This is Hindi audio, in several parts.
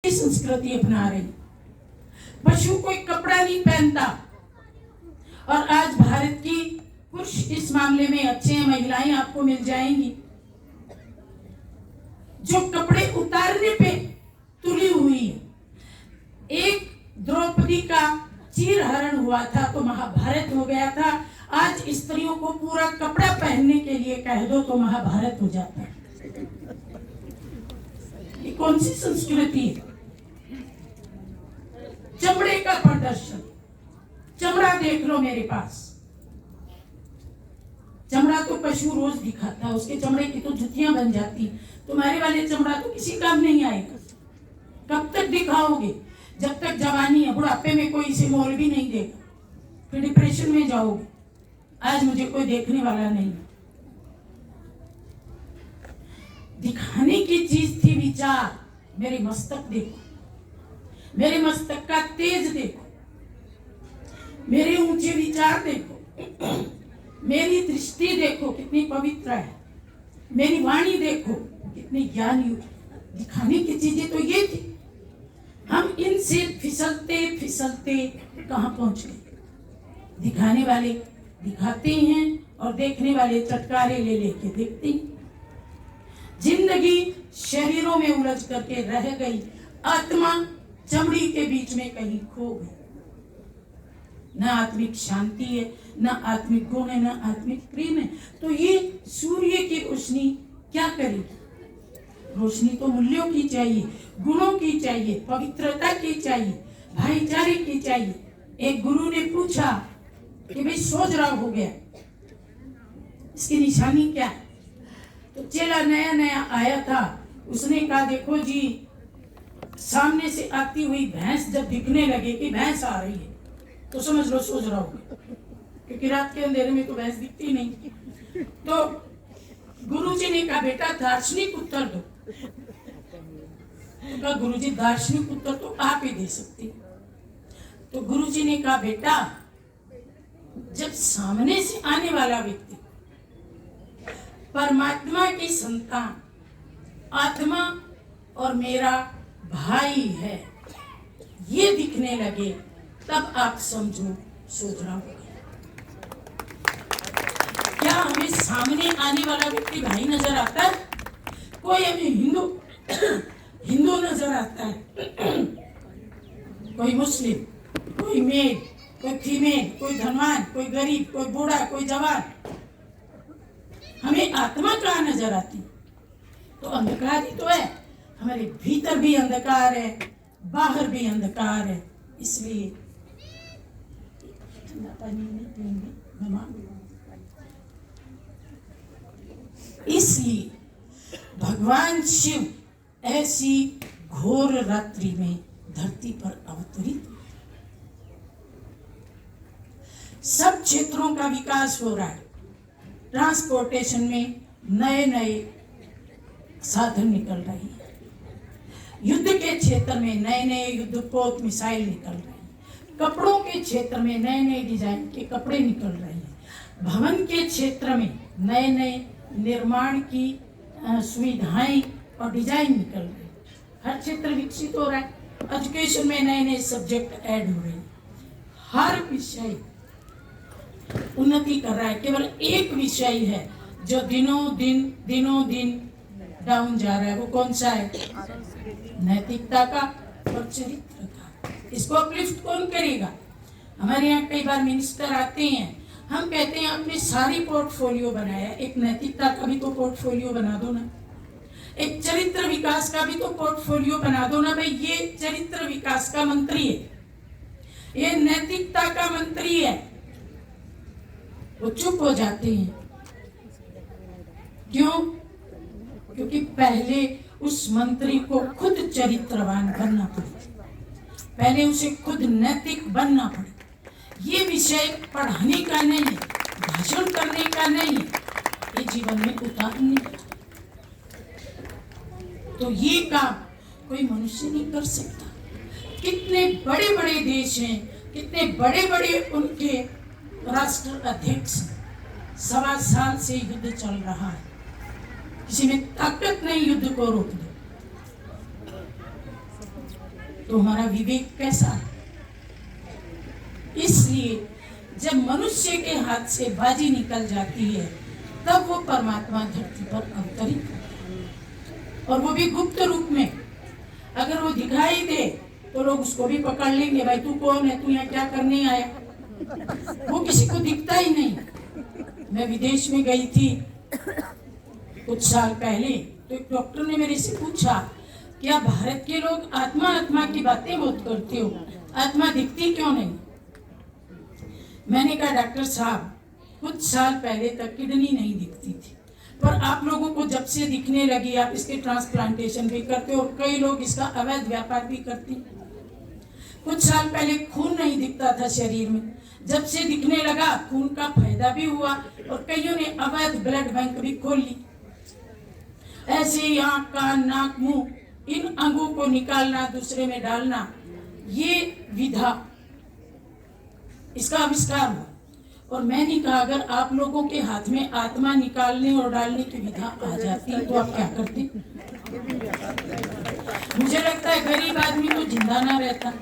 संस्कृति अपना रही। पशु कोई कपड़ा नहीं पहनता और आज भारत की पुरुष इस मामले में अच्छे हैं। महिलाएं आपको मिल जाएंगी जो कपड़े उतारने पे तुली हुई है। एक द्रौपदी का चीरहरण हुआ था तो महाभारत हो गया था। आज स्त्रियों को पूरा कपड़ा पहनने के लिए कह दो तो महाभारत हो जाता है। ये कौन सी संस्कृति है? चमड़े का प्रदर्शन, चमड़ा देख लो मेरे पास। चमड़ा तो पशु रोज दिखाता है, उसके चमड़े की तो जुतियां बन जाती। तुम्हारे वाले चमड़ा तो किसी काम नहीं आएगा। कब तक दिखाओगे? जब तक जवानी है। बुढ़ापे में कोई इसे मोल भी नहीं देगा, फिर डिप्रेशन में जाओगे। आज मुझे कोई देखने वाला नहीं। दिखाने की चीज थी विचार। मेरे मस्तक देखो, मेरे मस्तक का तेज देखो, मेरे ऊंचे विचार देखो, मेरी दृष्टि देखो कितनी पवित्र है, मेरी वाणी देखो कितनी ज्ञानी। दिखाने की चीजें तो ये थी। हम इनसे फिसलते फिसलते कहां पहुंच गए? दिखाने वाले दिखाते हैं और देखने वाले चटकारे ले लेके देखते हैं। जिंदगी शरीरों में उलझ करके रह गई, आत्मा चमड़ी के बीच में कहीं खो गई। न आत्मिक शांति है, न आत्मिक गुण है, न आत्मिक प्रेम है। तो ये सूर्य की रोशनी क्या करेगी? रोशनी तो मूल्यों की चाहिए, गुणों की चाहिए, पवित्रता की चाहिए, भाईचारे की चाहिए। एक गुरु ने पूछा कि भाई सोजरा हो गया, इसकी निशानी क्या है? तो चेला नया नया आया था, उसने कहा देखो जी, सामने से आती हुई भैंस जब दिखने लगे कि भैंस आ रही है तो समझ लो सोजरा हो गया, क्योंकि रात के अंधेरे में तो भैंस दिखती नहीं। तो गुरुजी ने कहा बेटा दार्शनिक उत्तर दो। तो कहा गुरुजी दार्शनिक उत्तर तो आप ही दे सकते। तो गुरुजी ने कहा बेटा, जब सामने से आने वाला व्यक्ति परमात्मा की संतान, आत्मा और मेरा भाई है, ये दिखने लगे, तब आप समझो सोचना होगा। क्या हमें सामने आने वाला व्यक्ति भाई नजर आता है? कोई हमें हिंदू नजर आता है, कोई मुस्लिम, कोई मेल, कोई फीमेल, कोई धनवान, कोई गरीब, कोई बूढ़ा, कोई जवान। हमें आत्मा कहाँ नजर आती? तो अंधकार ही तो है। हमारे भीतर भी अंधकार है, बाहर भी अंधकार है। इसलिए इसलिए भगवान शिव ऐसी घोर रात्रि में धरती पर अवतरित। सब क्षेत्रों का विकास हो रहा है। ट्रांसपोर्टेशन में नए नए साधन निकल रहे हैं। युद्ध के क्षेत्र में नए नए युद्धपोत मिसाइल निकल रहे हैं। कपड़ों के क्षेत्र में नए नए डिजाइन के कपड़े निकल रहे हैं। भवन के क्षेत्र में नए नए निर्माण की सुविधाएं और डिजाइन निकल रहे हैं। हर क्षेत्र विकसित हो रहा है। एजुकेशन में नए नए सब्जेक्ट ऐड हो रहे हैं। हर विषय उन्नति कर रहा है। केवल एक विषय है जो दिनों दिन डाउन जा रहा है। वो कौन सा है? नैतिकता का और चरित्र का। इसको अपलिफ्ट कौन करेगा? हमारे यहाँ कई बार मिनिस्टर आते हैं, हम कहते हैं आपने सारी पोर्टफोलियो बनाया, एक नैतिकता का भी तो पोर्टफोलियो बना दो ना, एक चरित्र विकास का भी तो पोर्टफोलियो बना दो ना। भाई ये चरित्र विकास का मंत्री है, ये नैतिकता का मंत्री है। वो चुप हो जाते हैं। क्यों? क्योंकि पहले उस मंत्री को खुद चरित्रवान बनना पड़े, पहले उसे खुद नैतिक बनना पड़े। ये विषय पढ़ाने का नहीं है, भाषण करने का नहीं है, ये जीवन में उतारने का। तो ये काम कोई मनुष्य नहीं कर सकता। कितने बड़े बड़े देश हैं, कितने बड़े बड़े उनके राष्ट्र अध्यक्ष। 1.25 साल से युद्ध चल रहा है, किसी में ताकत नहीं युद्ध को रोक दो। तो हमारा विवेक कैसा है? इसलिए जब मनुष्य के हाथ से बाजी निकल जाती है तब वो परमात्मा धरती पर अवतरित होता है, और वो भी गुप्त रूप में। अगर वो दिखाई दे तो लोग उसको भी पकड़ लेंगे, भाई तू कौन है, तू यहाँ क्या करने आया। वो किसी को दिखता ही नहीं। मैं विदेश में गई थी कुछ साल पहले, तो एक डॉक्टर ने मेरे से पूछा, क्या भारत के लोग आत्मा आत्मा की बातें बहुत करते हो, आत्मा दिखती क्यों नहीं? मैंने कहा, डॉक्टर साहब, कुछ साल पहले तक किडनी नहीं दिखती थी, पर आप लोगों को जब से दिखने लगी, आप इसके ट्रांसप्लांटेशन भी करते हो और कई लोग इसका अवैध व्यापार भी करते। कुछ साल पहले खून नहीं दिखता था शरीर में, जब से दिखने लगा खून का फायदा भी हुआ और कईयों ने अवैध ब्लड बैंक भी खोल ली। ऐसे ही आँख, कान, नाक, मुंह, इन अंगों को निकालना, दूसरे में डालना, ये विधा, इसका आविष्कार हुआ। और मैंने कहा, अगर आप लोगों के हाथ में आत्मा निकालने और डालने की विधा आ जाती तो आप क्या करते? मुझे लगता है गरीब आदमी तो जिंदा ना रहता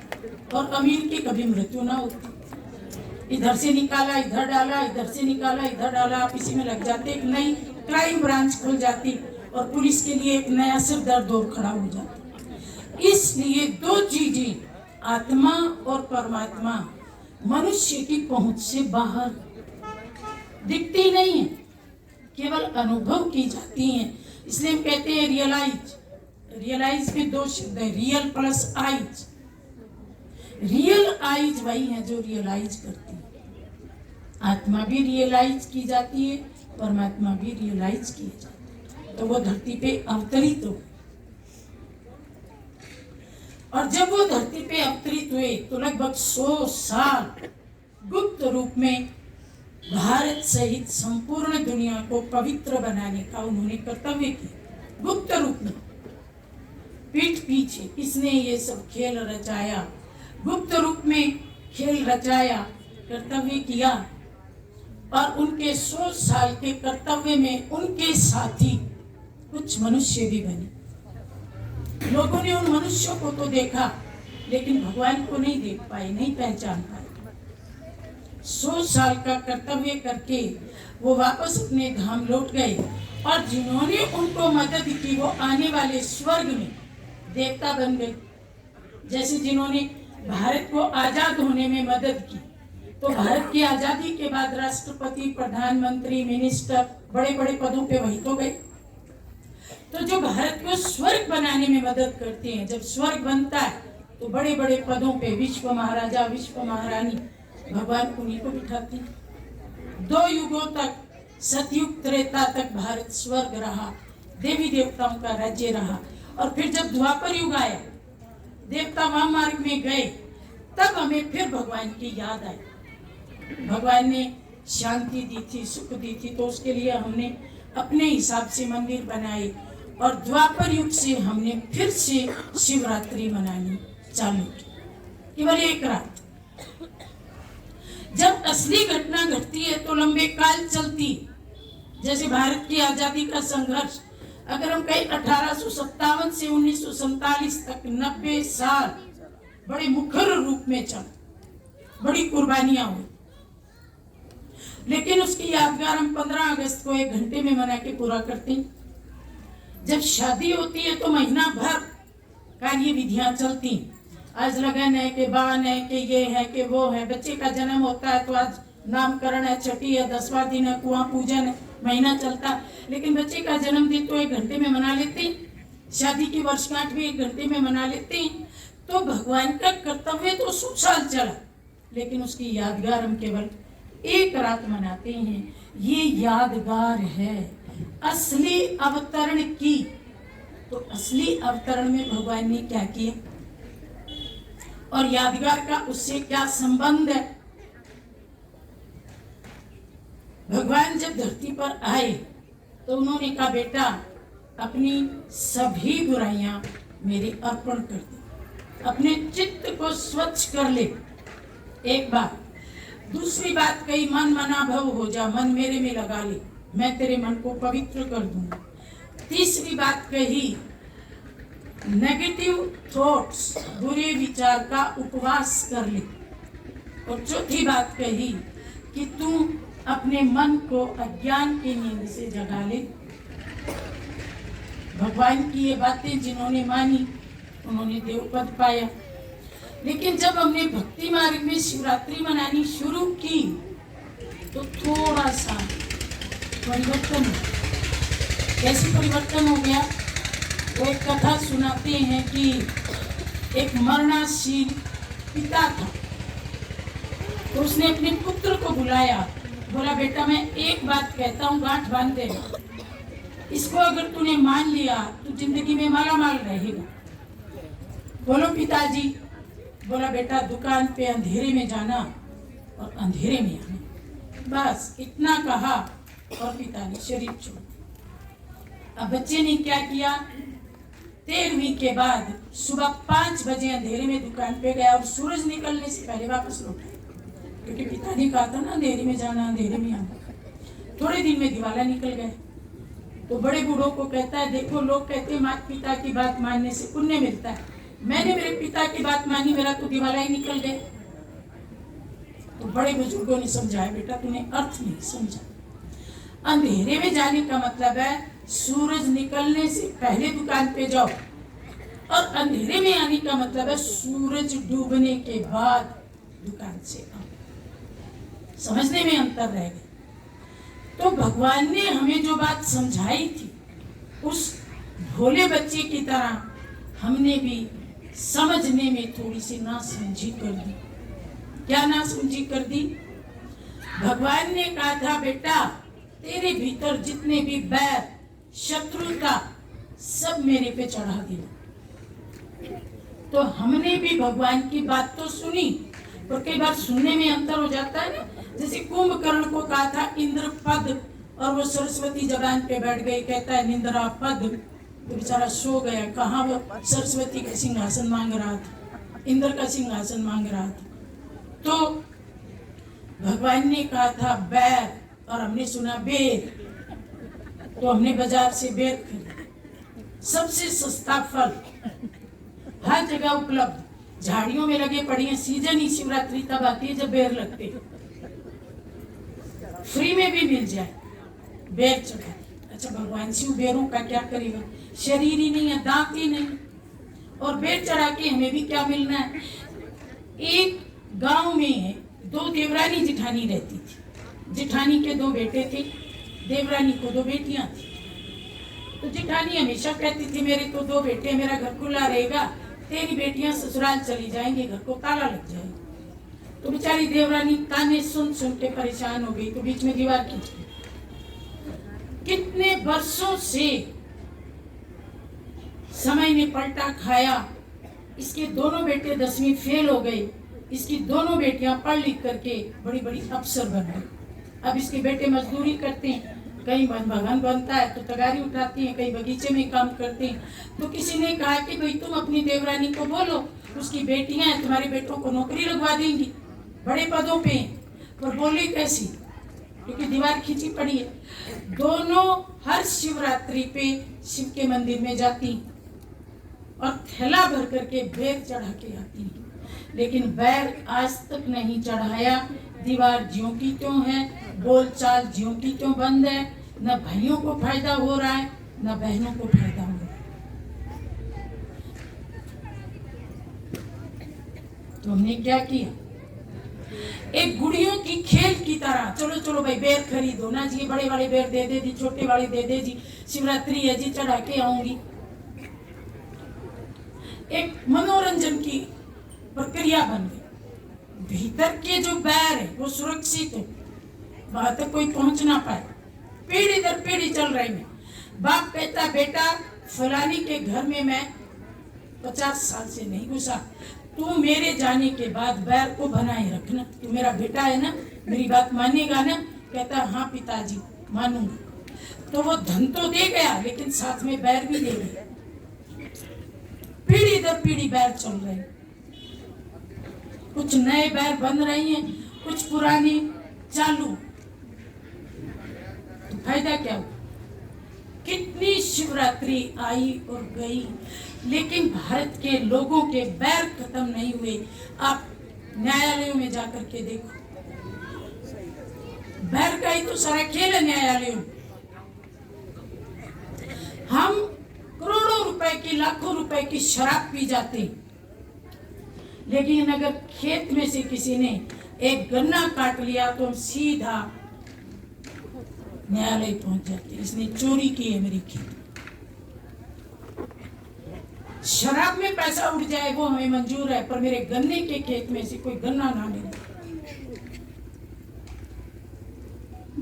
और अमीर की कभी मृत्यु ना होती। इधर से निकाला, इधर डाला, इधर से निकाला, इधर डाला, आप इसी में लग जाते, एक नई क्राइम ब्रांच खुल जाती और पुलिस के लिए एक नया सिर दर्द और खड़ा हो जाता। इसलिए दो चीजें, आत्मा और परमात्मा, मनुष्य की पहुंच से बाहर दिखती नहीं है, केवल अनुभव की जाती हैं। इसलिए हम कहते हैं रियलाइज। रियलाइज के दो शब्द है, real plus eyes. Real eyes वही है जो रियलाइज करती है। आत्मा भी रियलाइज की जाती है, परमात्मा भी रियलाइज किए जाते हैं। तो वो धरती पे अवतरित हो, और जब वो धरती पे अवतरित हुए तो लगभग 100 साल गुप्त रूप में भारत सहित संपूर्ण दुनिया को पवित्र बनाने का उन्होंने कर्तव्य किया। गुप्त रूप में, पीठ पीछे किसने ये सब खेल रचाया, गुप्त रूप में खेल रचाया, कर्तव्य किया। और उनके 100 साल के कर्तव्य में उनके साथी कुछ मनुष्य भी बने। लोगों ने उन मनुष्यों को तो देखा, लेकिन भगवान को नहीं देख पाए, नहीं पहचान पाए। 100 साल का कर्तव्य करके वो वापस अपने धाम लौट गए, और जिन्होंने उनको मदद की वो आने वाले स्वर्ग में देवता बन गए। जैसे जिन्होंने भारत को आजाद होने में मदद की, तो भारत की आजादी के बाद राष्ट्रपति, प्रधानमंत्री, मिनिस्टर, बड़े बड़े पदों पे वही तो गए। तो जो भारत को स्वर्ग बनाने में मदद करते हैं, जब स्वर्ग बनता है तो बड़े बड़े पदों पे विश्व महाराजा, विश्व महारानी, भगवान उन्हीं को बिठाते हैं। 2 युगों तक, सतयुग त्रेता तक भारत स्वर्ग रहा, देवी देवताओं का राज्य रहा। और फिर जब द्वापर युग आया, देवता वहां मार्ग में गए, तब हमें फिर भगवान की याद आई। भगवान ने शांति दी थी, सुख दी थी, तो उसके लिए हमने अपने हिसाब से मंदिर बनाए, और द्वापर युग से हमने फिर से शिवरात्रि मनानी चालू की, केवल एक रात। जब असली घटना घटती है तो लंबे काल चलती। जैसे भारत की आजादी का संघर्ष, अगर हम कहीं 1857 से 1947 तक 90 साल बड़े मुखर रूप में चला, बड़ी कुर्बानियां हुई, लेकिन उसकी यादगार हम 15 अगस्त को 1 घंटे में मना के पूरा करते हैं। जब शादी होती है तो महीना भर कार्य विधियां चलती। आज लगन है कि बान है कि ये है कि वो है, बच्चे का जन्म होता है तो आज नामकरण है, छठी है, 10वां दिन है, कुआं पूजन है, महीना चलता है। लेकिन बच्चे का जन्मदिन तो 1 घंटे में मना लेते हैं, शादी की वर्षगांठ भी 1 घंटे में मना लेते हैं। तो भगवान का कर्तव्य तो 100 साल चला, लेकिन उसकी यादगार हम केवल 1 रात मनाते हैं। ये यादगार है असली अवतरण की। तो असली अवतरण में भगवान ने क्या किया और यादगार का उससे क्या संबंध है? भगवान जब धरती पर आए तो उन्होंने कहा, बेटा अपनी सभी बुराइयां मेरे अर्पण कर दे, अपने चित्त को स्वच्छ कर ले। एक बात। दूसरी बात कही, मन मना भव हो जा, मन मेरे में लगा ले, मैं तेरे मन को पवित्र कर दूंगा। तीसरी बात कही, नेगेटिव थॉट्स, बुरे विचार का उपवास कर ले। और चौथी बात कही कि तू अपने मन को अज्ञान की नींद से जगा ले। भगवान की ये बातें जिन्होंने मानी उन्होंने देव पद पाया। लेकिन जब हमने भक्ति मार्ग में शिवरात्रि मनानी शुरू की तो थोड़ा सा परिवर्तन हो। कैसे परिवर्तन हो गया? वो एक कथा सुनाते हैं कि एक मरणाशील पिता था, तो उसने अपने पुत्र को बुलाया, बोला बेटा मैं एक बात कहता हूँ, गांठ बांध दे, इसको अगर तूने मान लिया तो जिंदगी में माला माल रहेगा। बोलो पिताजी। बोला बेटा दुकान पे अंधेरे में जाना और अंधेरे में आना, बस इतना कहा और पिता ने शरीर छोड़ दिया। अब बच्चे ने क्या किया? 13वीं के बाद सुबह 5 बजे अंधेरे में दुकान पे गया और सूरज निकलने से पहले वापस लौट आया, क्योंकि पिता ने कहा था ना अंधेरे में जाना अंधेरे में आना। थोड़े दिन में दिवाला निकल गए। तो बड़े बूढ़ों को कहता है देखो लोग कहते हैं माता पिता की बात मानने से पुण्य मिलता है, मैंने मेरे पिता की बात मानी, मेरा तो दिवाला ही निकल गया। तो बड़े बुजुर्गों ने समझाया बेटा तूने अर्थ नहीं समझा। अंधेरे में जाने का मतलब है सूरज निकलने से पहले दुकान पे जाओ, और अंधेरे में आने का मतलब है सूरज डूबने के बाद दुकान से आओ। समझने में अंतर रह गया। तो भगवान ने हमें जो बात समझाई थी उस भोले बच्चे की तरह हमने भी समझने में थोड़ी सी नासमझी कर दी। क्या नासमझी कर दी? भगवान ने कहा था बेटा तेरे भीतर जितने भी बैर शत्रुता सब मेरे पे चढ़ा दिया। तो हमने भी भगवान की बात तो सुनी, पर कई बार सुनने में अंतर हो जाता है ना। जैसे कुंभकर्ण को कहा था इंद्र पद, और वो सरस्वती जबान पे बैठ गई, कहता है निंद्रा पद, तो बेचारा सो गया। कहाँ वो सरस्वती का सिंहासन मांग रहा था, इंद्र का सिंहासन मांग रहा था। तो भगवान ने कहा था बैर और हमने सुना बेर, तो हमने बाजार से बेर खरीदा। सबसे सस्ता फल हर जगह उपलब्ध, झाड़ियों में लगे पड़ी हैं। सीजन ही शिवरात्रि तब आती है जब बेर लगते हैं, फ्री में भी मिल जाए बेर चढ़ा। अच्छा भगवान शिव बेरों का क्या करेगा? शरीर ही नहीं है, दांत ही नहीं, और बेर चढ़ा के हमें भी क्या मिलना है? एक गांव में 2 देवरानी जिठानी रहती थी। जिठानी के 2 बेटे थे, देवरानी को 2 बेटियां थी। तो जिठानी हमेशा कहती थी मेरे तो 2 बेटे, मेरा घर खुला रहेगा, तेरी बेटियां ससुराल चली जाएंगी, घर को ताला लग जाएगा। तो बेचारी देवरानी ताने सुन सुन के परेशान हो गई, तो बीच में दीवार खींच गई। कितने वर्षों से समय ने पलटा खाया। इसके दोनों बेटे 10वीं फेल हो गए, इसकी दोनों बेटियां पढ़ लिख करके बड़ी बड़ी अफसर बन गई। अब इसके बेटे मजदूरी करते हैं, कहीं भगवान बनता है तो तगारी उठाती हैं, कहीं बगीचे में काम करते हैं। तो किसी ने कहा कि भाई तुम अपनी देवरानी को बोलो, उसकी बेटियां हैं, तुम्हारे बेटों को नौकरी लगवा देंगी, बड़े पदों पे। पर बोली कैसी? क्योंकि दीवार खींची पड़ी है। दोनों हर शिवरात्रि पे शिव के मंदिर में जाती और थैला भर करके बेर चढ़ा के आती, लेकिन बैर आज तक नहीं चढ़ाया। दीवार ज्यों की त्यों है, बोलचाल ज्यों की त्यों बंद है। न भाइयों को फायदा हो रहा है, न बहनों को फायदा हो रहा है। तो हमने क्या किया? एक गुड़ियों की खेल की तरह चलो चलो भाई बेर खरीदो ना जी, बड़े वाले बेर दे दे जी, छोटे वाले दे दे जी, शिवरात्रि है जी चढ़ा के आऊंगी। एक मनोरंजन की प्रक्रिया बन गई। भीतर के जो बैर है वो सुरक्षित है, वहां तक कोई पहुंच ना पाए। पीढ़ी दर पीढ़ी चल रही है। बाप कहता बेटा फलानी के घर में मैं 50 साल से नहीं घुसा, तू मेरे जाने के बाद बैर को बनाए रखना, तू मेरा बेटा है ना, मेरी बात मानेगा ना? कहता हाँ पिताजी मानूंगा। तो वो धन तो दे गया, लेकिन साथ में बैर भी दे गया। पीढ़ी दर पीढ़ी बैर चल रहे हैं। कुछ नए बैर बन रही हैं, कुछ पुरानी चालू। तो फायदा क्या हुआ? कितनी शिवरात्रि आई और गई, लेकिन भारत के लोगों के बैर खत्म नहीं हुए। आप न्यायालयों में जाकर के देखो, बैर का ही तो सारा खेल है न्यायालयों। हम करोड़ों रुपए की, लाखों रुपए की शराब पी जाते, लेकिन अगर खेत में से किसी ने एक गन्ना काट लिया तो हम सीधा न्यायालय पहुंच जाते, इसने चोरी की है मेरी खेत। शराब में पैसा उड़ जाए वो हमें मंजूर है, पर मेरे गन्ने के खेत में से कोई गन्ना ना मिले।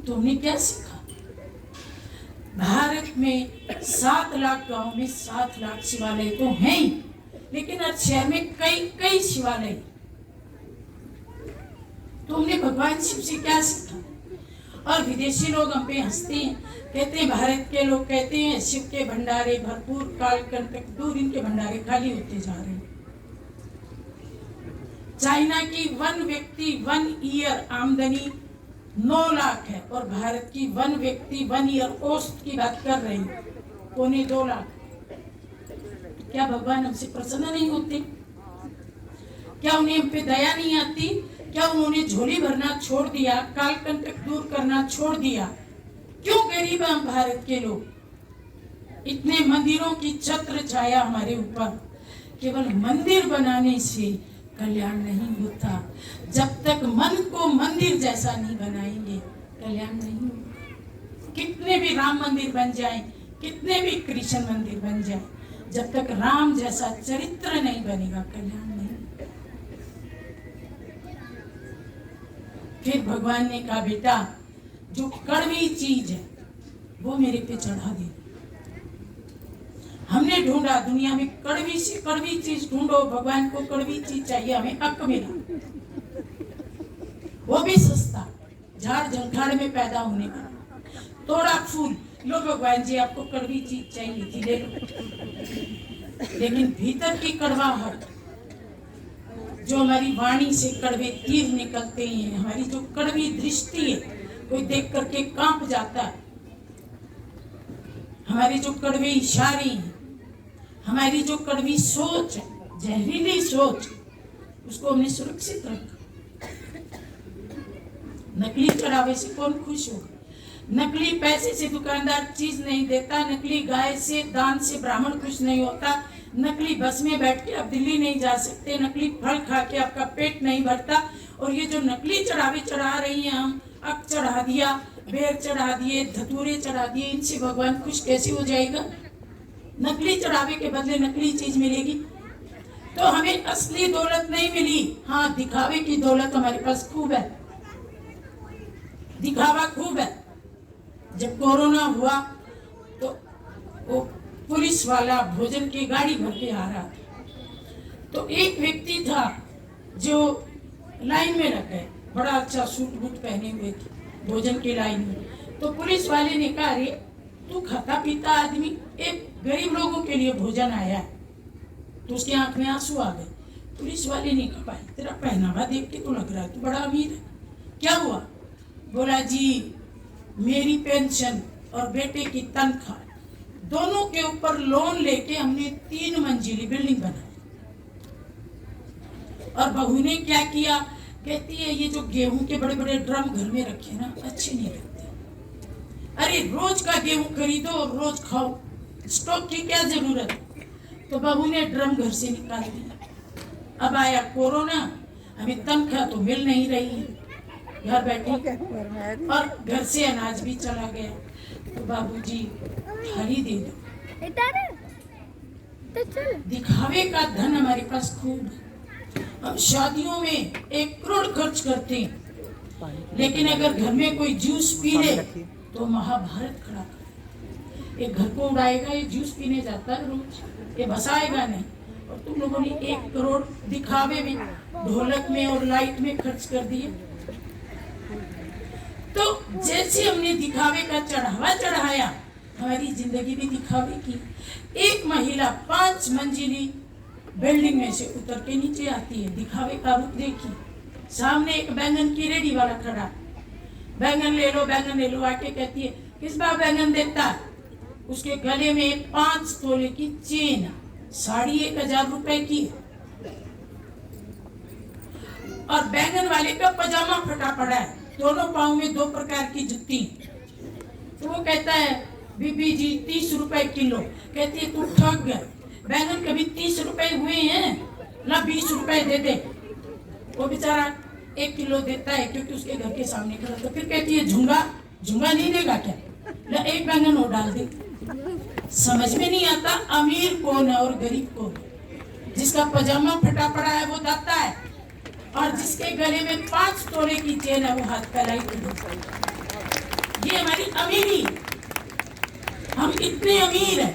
तुमने क्या सीखा? भारत में 7 लाख गांव में 7 लाख शिवालय तो हैं ही, लेकिन हर शहर में कई कई शिवालय। तुमने भगवान शिव से क्या सीखा? और विदेशी लोग हम पे हंसते हैं, कहते हैं, भारत के लोग कहते हैं शिव के भंडारे भरपूर, काल कंटक दूर, इनके भंडारे खाली होते जा रहे हैं। चाइना की 1 व्यक्ति 1 ईयर आमदनी 9 लाख है, और भारत की 1 व्यक्ति 1 ईयर औसत की बात कर रही है 1.25 लाख। क्या भगवान हमसे प्रसन्न नहीं होते? क्या उन्हें हम पे दया नहीं आती? क्या उन्होंने झोली भरना छोड़ दिया, काल कंटक दूर करना छोड़ दिया? क्यों गरीब हम भारत के लोग? इतने मंदिरों की छत्र छाया हमारे ऊपर। केवल मंदिर बनाने से कल्याण नहीं होता। जब तक मन को मंदिर जैसा नहीं बनाएंगे, कल्याण नहीं होगा। कितने भी राम मंदिर बन जाएं, कितने भी कृष्ण मंदिर बन जाएं, जब तक राम जैसा चरित्र नहीं बनेगा, कल्याण नहीं। फिर भगवान ने कहा, बेटा जो कड़वी चीज है वो मेरे पे चढ़ा दे। हमने ढूंढा दुनिया में कड़वी से कड़वी चीज ढूंढो, भगवान को कड़वी चीज चाहिए, हमें अक मिला, वो भी सस्ता, झाड़ झंखाड़ में पैदा होने का तोड़ा फूल। लो भगवान जी आपको कड़वी चीज चाहिए थी, ले लो। लेकिन भीतर की कड़वाहट, जो हमारी वाणी से कड़वे तीर निकलते हैं, हमारी जो कड़वी दृष्टि है, कोई देख करके कांप जाता है, हमारी जो कड़वे इशारे हैं, हमारी जो कड़वी सोच है, जहरीली सोच, उसको हमने सुरक्षित रखा। नकली चढ़ावे से कौन खुश होगा? नकली पैसे से दुकानदार चीज नहीं देता, नकली गाय से दान से ब्राह्मण खुश नहीं होता, नकली बस में बैठ के आप दिल्ली नहीं जा सकते, नकली फल खा के आपका पेट नहीं भरता। और ये जो नकली चढ़ावे चढ़ा रही हैं हम, अक चढ़ा दिया, बेर चढ़ा दिए, धतूरे चढ़ा दिए, इनसे भगवान खुश कैसे हो जाएगा? नकली चढ़ावे के बदले नकली चीज मिलेगी तो हमें असली दौलत नहीं मिली। हाँ, दिखावे की दौलत हमारे पास खूब है, दिखावा खूब है। जब कोरोना हुआ तो वो पुलिस वाला भोजन की गाड़ी भर के आ रहा था, तो एक व्यक्ति था जो लाइन में लग गए, बड़ा अच्छा सूट बूट पहने हुए थे भोजन की लाइन में। तो पुलिस वाले ने कहा, अरे तू खाता पीता आदमी, एक गरीब लोगों के लिए भोजन आया है। तो उसके आंख में आंसू आ गए। पुलिस वाले ने कहा, भाई तेरा पहनावा देख के तो लग रहा है तू बड़ा अमीर है, क्या हुआ? बोला, जी मेरी पेंशन और बेटे की तनख्वाह दोनों के ऊपर लोन लेके हमने 3 मंजिली बिल्डिंग बनाई। और बहू ने क्या किया? कहती है, ये जो गेहूं के बड़े बड़े ड्रम घर में रखे ना, अच्छे नहीं लगते। अरे रोज का गेहूं खरीदो और रोज खाओ, स्टॉक की क्या जरूरत? तो बहू ने ड्रम घर से निकाल दिया। अब आया कोरोना, हमें तनख्वाह तो मिल नहीं रही है, घर बैठे, और घर से अनाज भी चला गया। तो बाबूजी थाली दे दो। दिखावे का धन हमारे पास खूब है। हम शादियों में 1 करोड़ खर्च करते हैं, लेकिन अगर घर में कोई जूस पी ले तो महाभारत खड़ा कर। एक घर को उड़ाएगा, ये जूस पीने जाता है रोज, ये बसाएगा नहीं। और तुम लोगों ने 1 करोड़ दिखावे में, ढोलक में और लाइट में खर्च कर दिए। तो जैसे हमने दिखावे का चढ़ावा चढ़ाया, हमारी जिंदगी भी दिखावे की। एक महिला 5 मंजिली बिल्डिंग में से उतर के नीचे आती है, दिखावे का रूप देखिए। सामने एक बैंगन की रेडी वाला खड़ा, बैंगन ले लो, बैंगन ले लो, आके कहती है, किस बार बैंगन देता? उसके गले में 5 तोले की चेन है, साड़ी 1000 रुपए की है, और बैंगन वाले का पजामा फटा पड़ा है, दोनों पाँव में 2 प्रकार की जुत्ती। तो वो कहता है बीबी जी 30 रुपए किलो। कहती है तू ठग गया, बैंगन कभी 30 रुपए हुए हैं, ना 20 रुपए दे दे। वो बेचारा 1 किलो देता है क्योंकि उसके घर के सामने खड़ा। तो फिर कहती है झुंगा नहीं देगा क्या, ना 1 बैंगन और डाल दे। समझ में नहीं आता अमीर कौन है और गरीब कौन है। जिसका पजामा फटा पड़ा है वो दाता है, और जिसके गले में 5 तोले की चेन है वो हाथ फैलाई खड़ी। ये हमारी अमीरी, हम इतने अमीर हैं।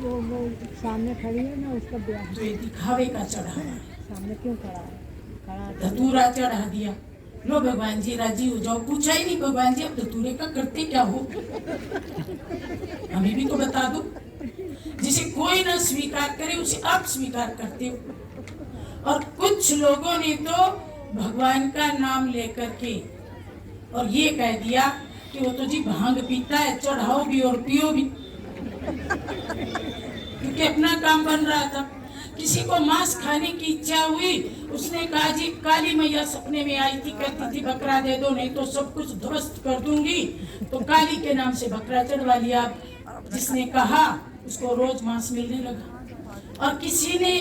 वो सामने खड़ी है ना, उसका ब्याह तो ये दिखावे का चढ़ावा है। सामने क्यों खड़ा है? धतूरा चढ़ा दिया, लो भगवान जी राजी हो जाओ। पूछा ही नहीं भगवान जी अब धतूरे का करते क्या हो, हमें भी तो बता दो। जिसे कोई ना स्वीकार करे उसे आप स्वीकार करते हो। और कुछ लोगों ने तो भगवान का नाम लेकर के और ये कह दिया कि वो तो जी भांग पीता है, चढ़ाओ भी और पियो भी, क्योंकि अपना काम बन रहा था। किसी को मांस खाने की इच्छा हुई, उसने कहा जी काली मैया सपने में आई थी, कहती थी बकरा दे दो नहीं तो सब कुछ ध्वस्त कर दूंगी। तो काली के नाम से बकरा चढ़वा लिया। जिसने कहा उसको रोज मांस मिलने लगा। और किसी ने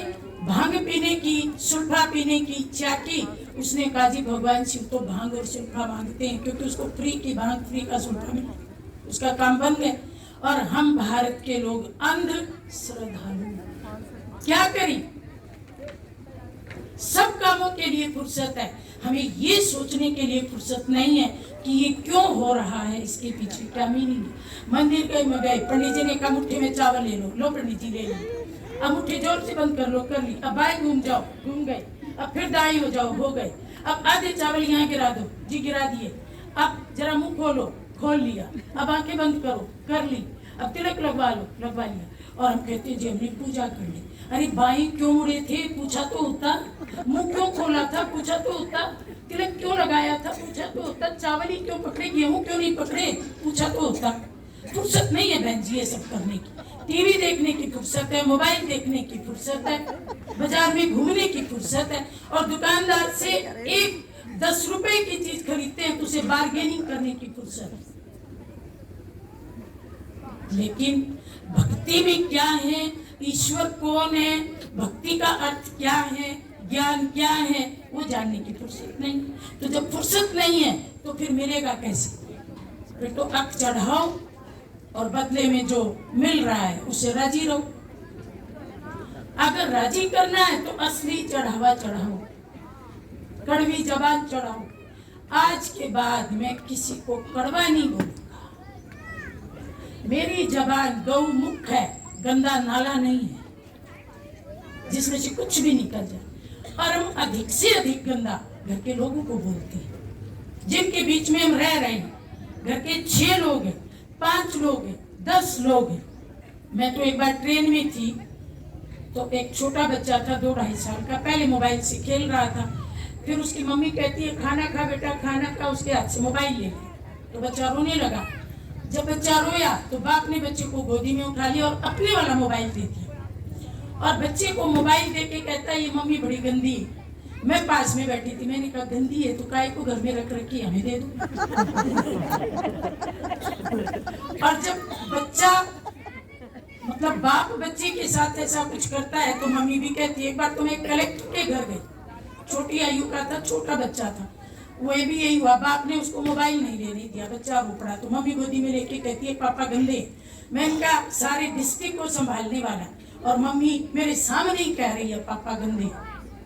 भांग पीने की, सुल्फा पीने की इच्छा की, उसने कहा जी भगवान शिव तो भांग और सुल्फा मांगते हैं, क्योंकि उसको फ्री की भांग फ्री का सुल्फा मिला, उसका काम बन गया। और हम भारत के लोग अंध श्रद्धालु, क्या करें? सब कामों के लिए फुर्सत है, हमें ये सोचने के लिए फुर्सत नहीं है कि ये क्यों हो रहा है, इसके पीछे क्या मीनिंग है। मंदिर गए, पंडित जी ने कहा मुट्ठी में चावल ले लो पंडित जी ले लो। अब मुट्ठी जोर से बंद कर लो, कर ली। अब बाएं घूम जाओ, घूम गए। अब फिर दाएं हो जाओ, हो गए। अब आधे चावल यहाँ गिरा दो, जी गिरा दिए। अब जरा मुंह खोलो, खोल लिया। अब आंखें बंद करो, कर ली। अब तिलक लगवा लो, लगवा लिया। और हम कहते हैं जी हमने पूजा कर ली। अरे बाएं क्यों मुड़े थे, पूछा तो होता। मुंह क्यों खोला था, पूछा तो होता। तिलक क्यों लगाया था, पूछा तो होता। चावल ही क्यों पकड़े, गेहूं क्यों नहीं पकड़े, पूछा तो होता। फुर्सत नहीं है बहन जी ये सब करने की। टीवी देखने की फुर्सत है, मोबाइल देखने की फुर्सत है, बाजार में घूमने की फुर्सत है, और दुकानदार से 10 रुपए की चीज खरीदते हैं तो उसे बार्गेनिंग करने की फुर्सत है। लेकिन भक्ति में क्या है, ईश्वर कौन है, भक्ति का अर्थ क्या है, ज्ञान क्या है, वो जानने की फुर्सत नहीं। तो जब फुर्सत नहीं है तो फिर मिलेगा कैसे? फिर तो अक चढ़ाओ और बदले में जो मिल रहा है उसे राजी रहो। अगर राजी करना है तो असली चढ़ावा चढ़ाओ, कड़वी जबान चढ़ाओ। आज के बाद मैं किसी को कड़वा नहीं बोलूंगा। मेरी जबान गौमुख है, गंदा नाला नहीं है जिसमें से कुछ भी निकल जाए। और हम अधिक से अधिक गंदा घर के लोगों को बोलते हैं, जिनके बीच में हम रह रहे हैं। घर के 6 लोग हैं, 5 लोग हैं, 10 लोग हैं। मैं तो एक बार ट्रेन में थी, तो एक छोटा बच्चा था 2-2.5 साल का, पहले मोबाइल से खेल रहा था। फिर उसकी मम्मी कहती है खाना खा बेटा, खाना खा। उसके हाथ से मोबाइल ले लिया तो बच्चा रोने लगा। जब बच्चा रोया तो बाप ने बच्चे को गोदी में उठा लिया और अपने वाला मोबाइल दे दिया, और बच्चे को मोबाइल दे के कहता है ये मम्मी बड़ी गंदी है। मैं पास में बैठी थी, मैंने कहा गंदी है तो काय को घर में रख रखी, हमें दे दो। और जब बच्चा मतलब बाप बच्चे के साथ ऐसा कुछ करता है तो मम्मी भी कहती है। एक बार तो मैं कलेक्टर के घर गई, छोटी आयु का था, छोटा बच्चा था, वो भी यही हुआ। बाप ने उसको मोबाइल नहीं लेने दिया, बच्चा रो पड़ा, तो मम्मी गोदी में लेके कहती है पापा गंदे। मैं इनका सारे डिस्ट्रिक्ट को संभालने वाला, और मम्मी मेरे सामने ही कह रही है पापा गंदे।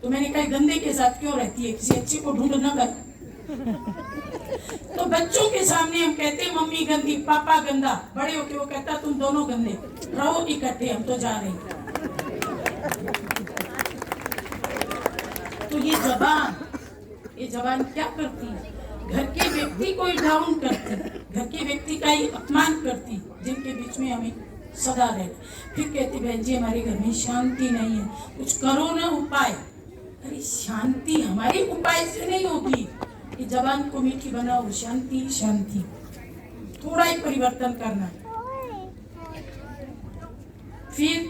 तो मैंने कहा गंदे के साथ क्यों रहती है, किसी अच्छे को ढूंढ ना कर। तो बच्चों के सामने हम कहते हैं मम्मी गंदी, पापा गंदा। बड़े होके वो कहता तुम दोनों गंदे, रहो इकट्ठे, हम तो जा रहे हैं। तो ये जबान क्या करती है? घर के व्यक्ति को ही डाउन करती, घर के व्यक्ति का ही अपमान करती, जिनके बीच में हमें सदा रहे। फिर कहती बहन जी हमारे घर में शांति नहीं है, कुछ करो ना उपाय। अरे शांति हमारे उपाय से नहीं होगी, कि जबान को मीठी बनाओ, शांति शांति। थोड़ा ही परिवर्तन करना है। फिर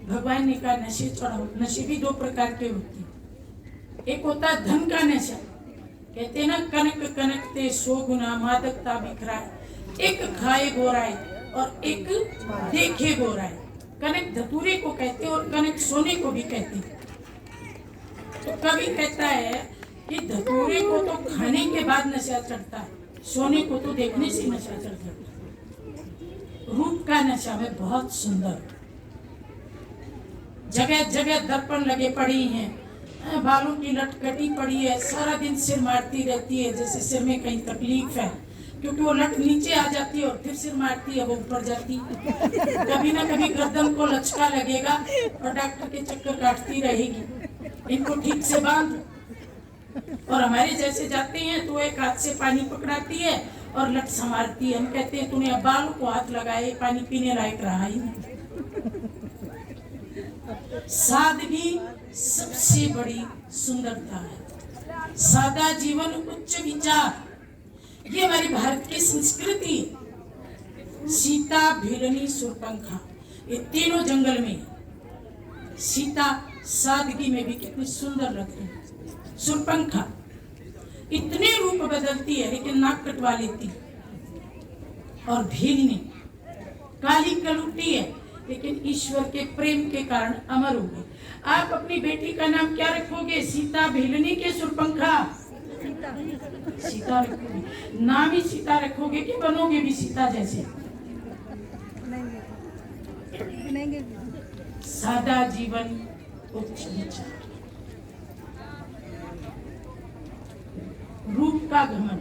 भगवान ने कहा नशे चढ़ाओ। नशे भी दो प्रकार के होते हैं। एक होता है धन का नशा, कहते हैं ना कनक कनक ते 100 गुना मादकता बिखराए, एक खाए गोराए और एक देखे गोराए। कनक धतूरे को कहते हैं और कनक सोने को भी कहते हैं। तो कभी कहता है कि धतूरे को तो खाने के बाद नशा चढ़ता है, सोने को तो देखने से नशा चढ़ जाता है। रूप का नशा में बहुत सुंदर, जगह जगह दर्पण लगे पड़ी हैं, बालों की लटकटी पड़ी है, सारा दिन सिर मारती रहती है जैसे सिर में कहीं तकलीफ है, क्योंकि वो लट नीचे आ जाती है और फिर सिर मारती है, वो ऊपर जाती है। कभी ना कभी गर्दन को लचका लगेगा और डॉक्टर के चक्कर काटती रहेगी, इनको ठीक से बांध। और हमारे जैसे जाते हैं तो एक हाथ से पानी पकड़ाती है और लट संभालती है। हम कहते हैं तूने बाल को हाथ लगाए, पानी पीने लायक रहा ही नहीं। सादगी सबसे बड़ी सुंदरता है। सादा जीवन उच्च विचार, ये हमारी भारत की संस्कृति है। सीता भीलनी सुरपंखा, ये तीनों जंगल में है। सीता सादगी में भी कितनी सुंदर लगती है। सुरपंखा इतने रूप बदलती है लेकिन नाक कटवा लेती है। और भीलनी काली कलुटी है लेकिन ईश्वर के प्रेम के कारण अमर हो गई। आप अपनी बेटी का नाम क्या रखोगे? सीता भीलनी के सुरपंखा? सीता रखोगे। नाम ही सीता रखोगे कि बनोगे भी सीता जैसे? सादा जीवन उच्च विचार। रूप का घमंड,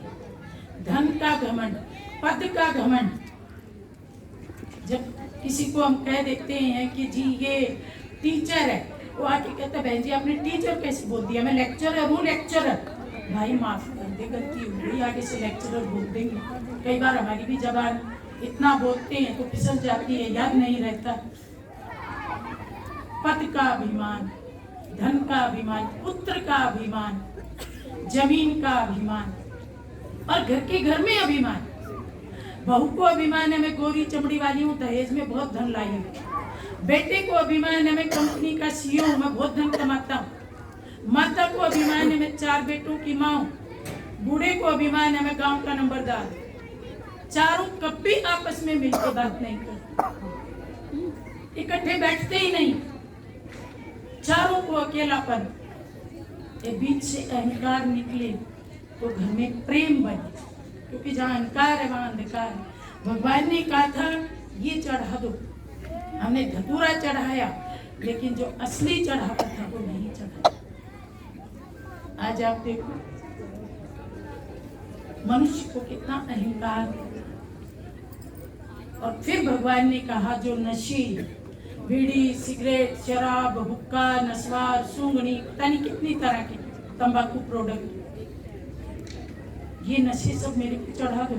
धन का घमंड, पद का घमंड। जब किसी को हम कह देते हैं कि जी ये टीचर है, वो आके कहता है बहन जी आपने टीचर कैसे बोल दिया? मैं लेक्चरर हूँ। लेक्चरर भाई माफ कर दे, गलती हो गई, आगे से लेक्चरर बोल देंगे। कई बार हमारी भी जबान इतना बोलते हैं तो फिसल जाती है, याद नहीं रहता। पद का अभिमान, धन का अभिमान, पुत्र का अभिमान, जमीन का अभिमान और घर के घर में अभिमान। बहू को अभिमान है मैं गोरी चमड़ी वाली हूँ, दहेज में बहुत धन लाई हूँ। बेटे को अभिमान है मैं कंपनी का सीईओ हूँ, मैं बहुत धन कमाता हूँ। माता को अभिमान है मैं 4 बेटों की माँ हूँ। बूढ़े को अभिमान है मैं गांव का नंबरदार। चारों कभी आपस में मिलकर बात नहीं करते, इकट्ठे बैठते ही नहीं। चारों को अकेलापन। ये बीच से अहंकार निकले तो घर में प्रेम बने, क्योंकि जहाँ अहंकार है वहाँ अंधकार है। भगवान ने कहा था ये चढ़ा दो, हमने धतूरा चढ़ाया लेकिन जो असली चढ़ावा था वो नहीं चढ़ा। आज आप देखो मनुष्य को कितना अहंकार। और फिर भगवान ने कहा जो नशे, बीड़ी, सिगरेट, शराब, हुक्का, नस्वार, सूंघनी, पता नहीं कितनी तरह के तंबाकू प्रोडक्ट, ये नशे सब मेरे को चढ़ा दो।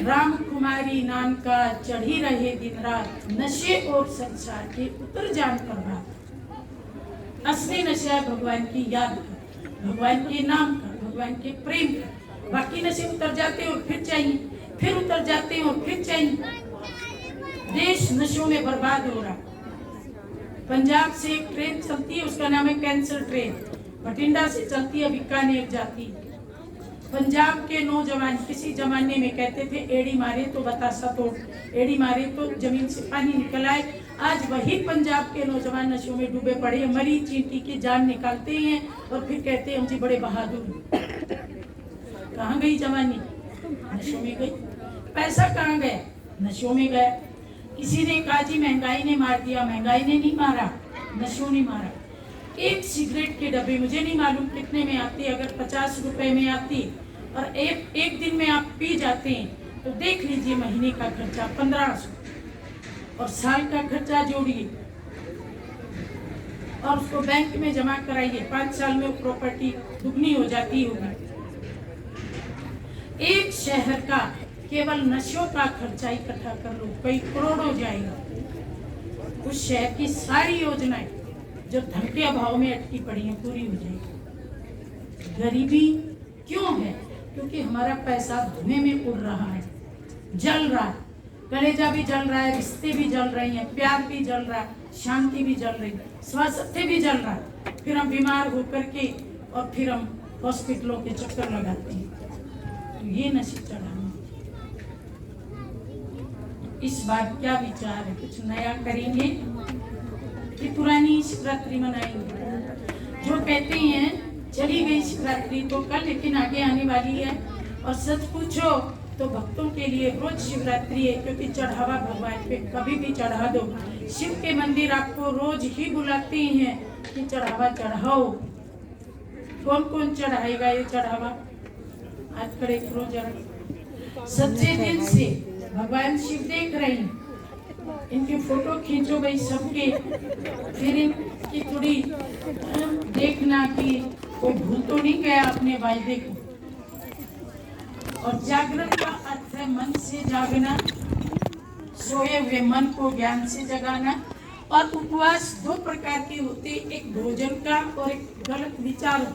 राम कुमारी नाम का चढ़ी रहे दिन रात, नशे और संसार के उतर जान कर बात। असली नशा है भगवान की याद का, भगवान के नाम का, भगवान के प्रेम का। बाकी नशे उतर जाते हैं और फिर चाहिए, फिर उतर जाते हैं और फिर चाहिए। देश नशों में बर्बाद हो रहा। पंजाब से एक ट्रेन चलती है, उसका नाम है कैंसर ट्रेन, बठिंडा से चलती है, बीकानेर जाती है। पंजाब के नौजवान किसी जमाने में कहते थे एड़ी मारे तो बतासा तोड़, एड़ी मारे तो जमीन से पानी निकल आए। आज वही पंजाब के नौजवान नशों में डूबे पड़े हैं, मरी चींटी की जान निकालते हैं और फिर कहते हैं हम जी बड़े बहादुर। कहाँ गई जवानी? नशों में गई। पैसा कहाँ गया? नशों में गया। किसी ने कहा जी महंगाई ने मार दिया, महंगाई ने नहीं मारा, नशों ने मारा। एक सिगरेट के डब्बे मुझे नहीं मालूम कितने में आती, अगर 50 रुपए में आती और एक दिन में आप पी जाते हैं तो देख लीजिए महीने का खर्चा 1500 और साल का खर्चा जोड़िए और उसको बैंक में जमा कराइए, 5 साल में वो प्रॉपर्टी दुगनी हो जाती होगी। एक शहर का केवल नशों का खर्चा इकट्ठा कर लो, कई करोड़ हो जाएगा। उस शहर की सारी योजनाएं जो धन के अभाव में अटकी पड़ी हैं पूरी हो जाएगी। गरीबी क्यों है? क्योंकि हमारा पैसा धुएं में उड़ रहा है। जल रहा है, कलेजा भी जल रहा है, रिश्ते भी जल रही हैं, प्यार भी जल रहा है, शांति भी जल रही है, स्वास्थ्य भी जल रहा है। फिर हम बीमार होकर के और फिर हम हॉस्पिटलों के चक्कर लगाते हैं। तो ये नशे चढ़ाना। इस बार क्या विचार है? कुछ नया करेंगे कि पुरानी शिवरात्रि मनाएंगे? जो कहते हैं चली गई शिवरात्रि तो कल, लेकिन आगे आने वाली है। और सच पूछो तो भक्तों के लिए रोज शिवरात्रि है, क्योंकि चढ़ावा भगवान पे कभी भी चढ़ा दो। शिव के मंदिर आपको रोज ही बुलाते हैं कि चढ़ावा चढ़ाओ। कौन कौन चढ़ाएगा ये चढ़ावा? आज खड़े करो जरा, सच्चे दिल से। भगवान शिव देख रहे हैं, इनके फोटो खींचो भाई सबके, फिर इनकी थोड़ी देखना कि कोई भूल तो नहीं गया अपने वायदे को। और जागरण का अर्थ है मन से जागना, सोए हुए मन को ज्ञान से जगाना। और उपवास दो प्रकार के होते, एक भोजन का और एक गलत विचारों।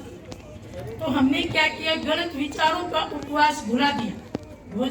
तो हमने क्या किया? गलत विचारों का उपवास भुला दिया।